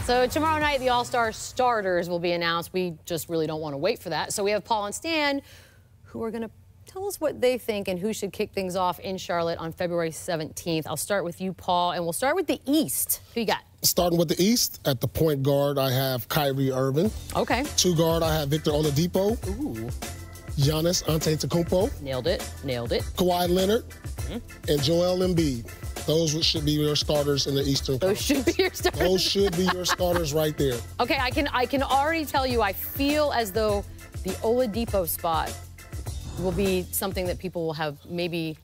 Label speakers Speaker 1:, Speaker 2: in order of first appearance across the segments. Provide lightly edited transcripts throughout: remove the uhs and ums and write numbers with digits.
Speaker 1: So tomorrow night, the All-Star starters will be announced. We just really don't want to wait for that. So we have Paul and Stan, who are going to tell us what they think and who should kick things off in Charlotte on February 17th. I'll start with you, Paul, and we'll start with the East. Who you got?
Speaker 2: Starting with the East, at the point guard, I have Kyrie Irving.
Speaker 1: Okay.
Speaker 2: Two guard, I have Victor Oladipo.
Speaker 1: Ooh.
Speaker 2: Giannis Antetokounmpo.
Speaker 1: Nailed it. Nailed it.
Speaker 2: Kawhi Leonard. And Joel Embiid. Those should be your starters in the Eastern Conference.
Speaker 1: Those should be your starters.
Speaker 2: Those should be your starters right there.
Speaker 1: Okay, I can already tell you I feel as though the Oladipo spot will be something that people will have maybe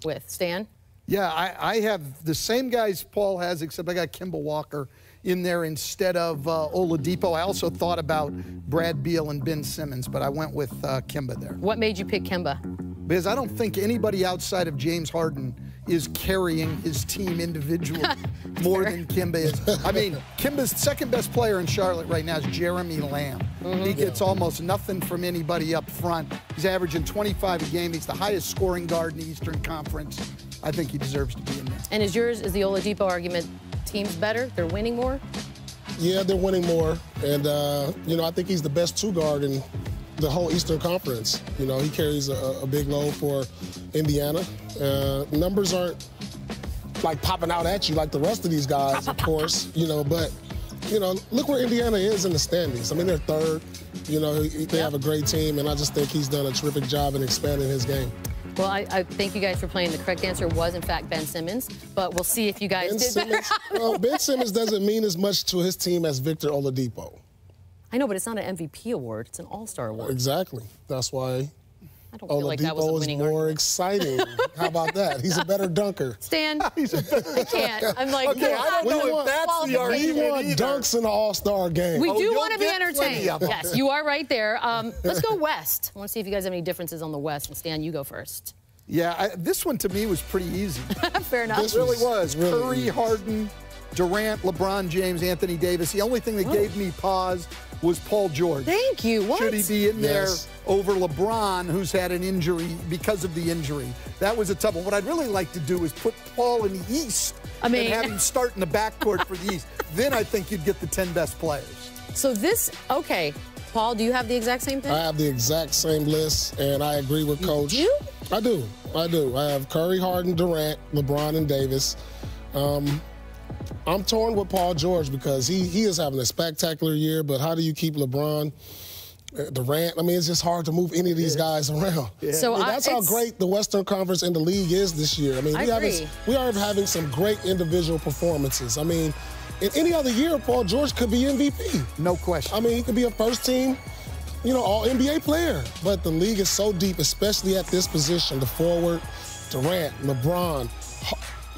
Speaker 1: with. Stan?
Speaker 3: Yeah, I have the same guys Paul has, except I got Kemba Walker in there instead of Oladipo. I also thought about Brad Beal and Ben Simmons, but I went with Kemba there.
Speaker 1: What made you pick Kemba?
Speaker 3: Because I don't think anybody outside of James Harden is carrying his team individually more than Kemba is. I mean, Kemba's second best player in Charlotte right now is Jeremy Lamb. He gets almost nothing from anybody up front. He's averaging 25 a game. He's the highest scoring guard in the Eastern Conference. I think he deserves to be in there.
Speaker 1: And is the Oladipo argument, teams better? They're winning more?
Speaker 2: Yeah, they're winning more. And, you know, I think he's the best two guard in the whole Eastern Conference. You know, he carries a big load for Indiana. Numbers aren't like popping out at you like the rest of these guys, of course, you know, but, you know, look where Indiana is in the standings. I mean, they're third. You know, they have a great team, and I just think he's done a terrific job in expanding his game.
Speaker 1: Well, I thank you guys for playing. The correct answer was, in fact, Ben Simmons, but we'll see if you guys did better.
Speaker 2: Well, Ben Simmons doesn't mean as much to his team as Victor Oladipo.
Speaker 1: I know, but it's not an MVP award. It's an All-Star award.
Speaker 2: Exactly. That's why
Speaker 1: I don't feel like that was a winning
Speaker 2: Oladipo is more
Speaker 1: argument.
Speaker 2: exciting. How about that? He's a better dunker.
Speaker 1: Stan, I can't. I'm like,
Speaker 3: Okay, I don't know if that's the argument
Speaker 2: We want dunks in the All-Star game.
Speaker 1: We do
Speaker 3: you'll
Speaker 1: want to be
Speaker 3: get plenty
Speaker 1: entertained.
Speaker 3: of them.
Speaker 1: Yes, you are right there. Let's go West. I want to see if you guys have any differences on the West. And Stan, you go first.
Speaker 3: Yeah, this one to me was pretty easy.
Speaker 1: Fair enough.
Speaker 3: It really was.
Speaker 2: really
Speaker 3: Curry,
Speaker 2: easy.
Speaker 3: Harden, Durant, LeBron James, Anthony Davis. The only thing that gave me pause was Paul George.
Speaker 1: Thank you. What?
Speaker 3: Should he be in there
Speaker 2: Yes.
Speaker 3: over LeBron, who's had an injury because of the injury? That was a tough one. What I'd really like to do is put Paul in the East and have him start in the backcourt for the East. Then I think you'd get the 10 best players.
Speaker 1: So this, okay. Paul, do you have the exact same thing?
Speaker 2: I have the exact same list, and I agree with Coach.
Speaker 1: You?
Speaker 2: I do. I do. I have Curry, Harden, Durant, LeBron, and Davis. I'm torn with Paul George because he is having a spectacular year, but how do you keep LeBron, Durant? I mean, it's just hard to move any of these guys around.
Speaker 3: Yeah.
Speaker 1: So
Speaker 2: I mean, that's how great the Western Conference and the league is this year. I mean, we are having some great individual performances. I mean, in any other year, Paul George could be MVP.
Speaker 3: No question.
Speaker 2: I mean, he could be a first team, you know, all-NBA player. But the league is so deep, especially at this position, the forward, Durant, LeBron,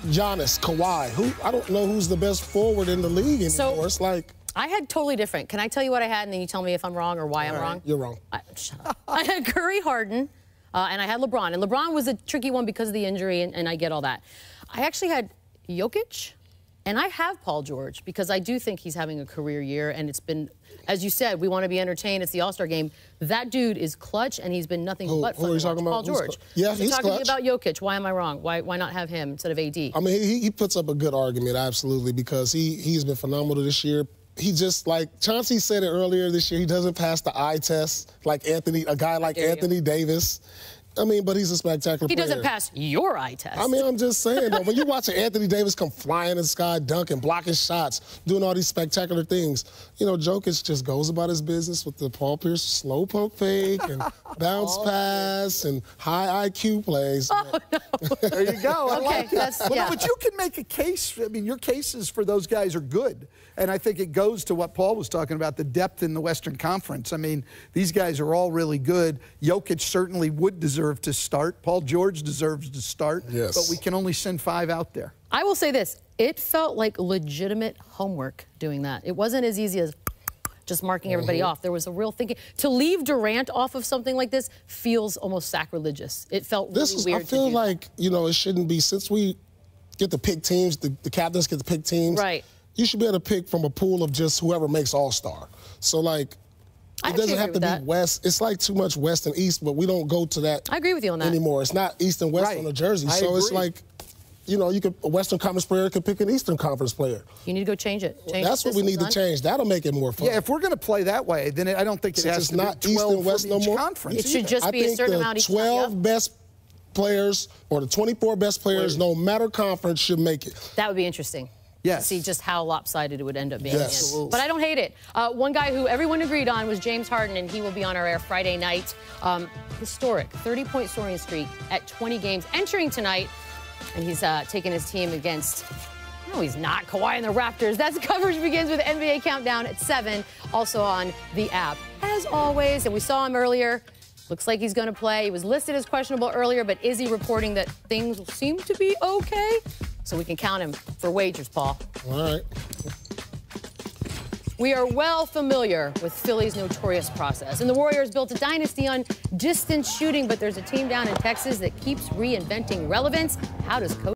Speaker 2: Giannis, Kawhi. I don't know who's the best forward in the league anymore.
Speaker 1: So,
Speaker 2: it's like...
Speaker 1: I had totally different. Can I tell you what I had, and then you tell me if I'm wrong or why I'm wrong?
Speaker 2: You're wrong.
Speaker 1: Shut up. I had Curry, Harden, and I had LeBron. And LeBron was a tricky one because of the injury, and I get all that. I actually had Jokic, and I have Paul George because I do think he's having a career year, and it's been, as you said, we want to be entertained. It's the All-Star game. That dude is clutch, and he's been nothing but fun.
Speaker 2: Who are you talking about?
Speaker 1: Paul George.
Speaker 2: Yeah,
Speaker 1: so
Speaker 2: he's
Speaker 1: talking
Speaker 2: clutch.
Speaker 1: to me about Jokic. Why am I wrong? Why not have him instead of AD?
Speaker 2: I mean, he puts up a good argument, absolutely, because he's been phenomenal this year. He just, like Chauncey said it earlier this year, he doesn't pass the eye test like a guy like Anthony Davis. I mean, but he's a spectacular player.
Speaker 1: He doesn't pass your eye test.
Speaker 2: I mean, I'm just saying, though, when you're watching Anthony Davis come flying in the sky, dunking, blocking shots, doing all these spectacular things, you know, Jokic just goes about his business with the Paul Pierce slow poke fake and bounce pass and high IQ plays.
Speaker 1: Oh, no.
Speaker 3: There you go. I like it. But you can make a case. I mean, your cases for those guys are good. And I think it goes to what Paul was talking about, the depth in the Western Conference. I mean, these guys are all really good. Jokic certainly would deserve to start. Paul George deserves to start.
Speaker 2: Yes.
Speaker 3: But we can only send 5 out there.
Speaker 1: I will say this. It felt like legitimate homework doing that. It wasn't as easy as just marking everybody off. There was a real thinking. To leave Durant off of something like this feels almost sacrilegious. It felt really weird.
Speaker 2: I feel
Speaker 1: to do
Speaker 2: like, you know, it shouldn't be, since we get to pick teams, the captains get to pick teams.
Speaker 1: Right.
Speaker 2: You should be able to pick from a pool of just whoever makes All-Star. So, like, it doesn't have to be West. It's like too much West and East, but we don't go to that
Speaker 1: I agree with you on that.
Speaker 2: anymore. It's not East and West on the jersey. So it's like, you know, a Western Conference player could pick an Eastern Conference player.
Speaker 1: You need to go change it.
Speaker 2: That's what we need to change. That'll make it more fun.
Speaker 3: Yeah, if we're going to play that way, then I don't think it has to
Speaker 2: not
Speaker 3: be 12
Speaker 2: East and West
Speaker 3: from each
Speaker 2: no more.
Speaker 3: conference.
Speaker 1: It should just be a certain amount each time.
Speaker 2: I think the 12 best players or the 24 best players, no matter conference, should make it.
Speaker 1: That would be interesting.
Speaker 3: Yes.
Speaker 1: To see just how lopsided it would end up being.
Speaker 2: Yes.
Speaker 1: But I don't hate it. One guy who everyone agreed on was James Harden, and he will be on our air Friday night. Historic 30-point scoring streak at 20 games entering tonight, and he's taking his team against, no, he's not, Kawhi and the Raptors. That's coverage begins with NBA Countdown at 7, also on the app. As always, and we saw him earlier, looks like he's going to play. He was listed as questionable earlier, but is he reporting that things seem to be okay? So we can count him for wagers, Paul.
Speaker 2: All right.
Speaker 1: We are well familiar with Philly's notorious process. And the Warriors built a dynasty on distance shooting, but there's a team down in Texas that keeps reinventing relevance. How does Coach